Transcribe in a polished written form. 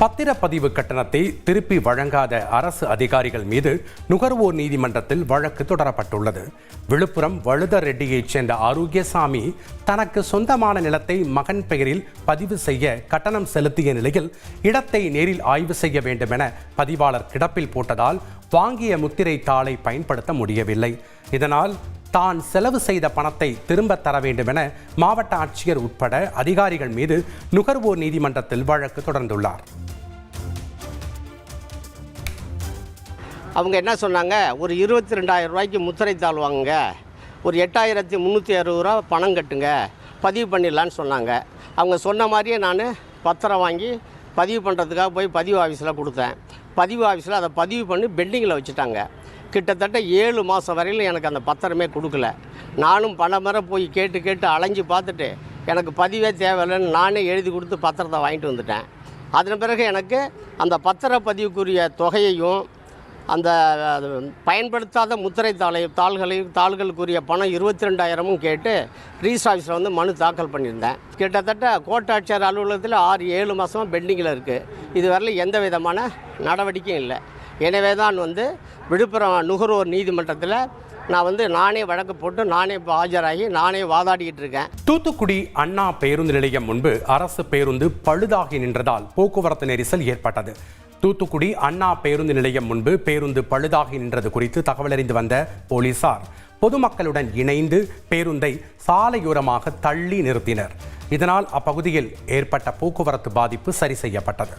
பத்திரப்பதிவு கட்டணத்தை திருப்பி வழங்காத அரசு அதிகாரிகள் மீது நுகர்வோர் நீதிமன்றத்தில் வழக்கு தொடரப்பட்டுள்ளது. விழுப்புரம் வழுதர் ரெட்டியைச் சேர்ந்த ஆரோக்கியசாமி தனக்கு சொந்தமான நிலத்தை மகன் பெயரில் பதிவு செய்ய கட்டணம் செலுத்திய நிலையில் இடத்தை நேரில் ஆய்வு செய்ய வேண்டும் என பதிவாளர் கிடப்பில் போட்டதால் வாங்கிய முத்திரை தாளை பயன்படுத்த முடியவில்லை. இதனால் தான் செலவு செய்த பணத்தை திரும்ப தர வேண்டும் என மாவட்ட ஆட்சியர் உட்பட அதிகாரிகள் மீது நுகர்வோர் நீதிமன்றத்தில் வழக்கு தொடர்ந்துள்ளார். அவங்க என்ன சொன்னாங்க, ஒரு 22,000 ரூபாய்க்கு முத்திரைத்தாள் வாங்குங்க, ஒரு 8,360 ரூபா பணம் கட்டுங்க, பதிவு பண்ணிடலான்னு சொன்னாங்க. அவங்க சொன்ன மாதிரியே நான் பத்திரம் வாங்கி பதிவு பண்ணுறதுக்காக போய் பதிவு ஆஃபீஸில் கொடுத்தேன். பதிவு ஆஃபீஸில் அதை பதிவு பண்ணி பெண்டிங்கில் வச்சுட்டாங்க. கிட்டத்தட்ட 7 மாதம் வரையில் எனக்கு அந்த பத்திரமே கொடுக்கல. நானும் பல முறை போய் கேட்டு அலைஞ்சு பார்த்துட்டு எனக்கு பதிவே தேவையில்லைன்னு நானே எழுதி கொடுத்து பத்திரத்தை வாங்கிட்டு வந்துட்டேன். அதன் பிறகு எனக்கு அந்த பத்திரப்பதிவுக்குரிய தொகையையும் அந்த பயன்படுத்தாத முத்திரை தாள்களுக்குரிய பணம் 22,000 கேட்டு ரிஜிஸ்டர் ஆஃபீஸில் வந்து மனு தாக்கல் பண்ணியிருந்தேன். கிட்டத்தட்ட கோட்டாட்சியர் அலுவலகத்தில் 6-7 மாதமாக பெண்டிங்கில் இருக்குது. இது வரல எந்த விதமான நடவடிக்கையும் இல்லை. எனவே தான் விழுப்புரம் நுகர்வோர் நீதிமன்றத்தில் நான் நானே வழக்கு போட்டு நானே இப்போ ஆஜராகி நானே வாதாடிக்கிட்டு இருக்கேன். தூத்துக்குடி அண்ணா பேருந்து நிலையம் முன்பு அரசு பேருந்து பழுதாகி நின்றதால் போக்குவரத்து நெரிசல் ஏற்பட்டது. தூத்துக்குடி அண்ணா பேருந்து நிலையம் முன்பு பேருந்து பழுதாகி நின்றது குறித்து தகவல் அறிந்து வந்த போலீசார் பொதுமக்களுடன் இணைந்து பேருந்தை சாலையோரமாக தள்ளி நிறுத்தினர். இதனால் அப்பகுதியில் ஏற்பட்ட போக்குவரத்து பாதிப்பு சரி செய்யப்பட்டது.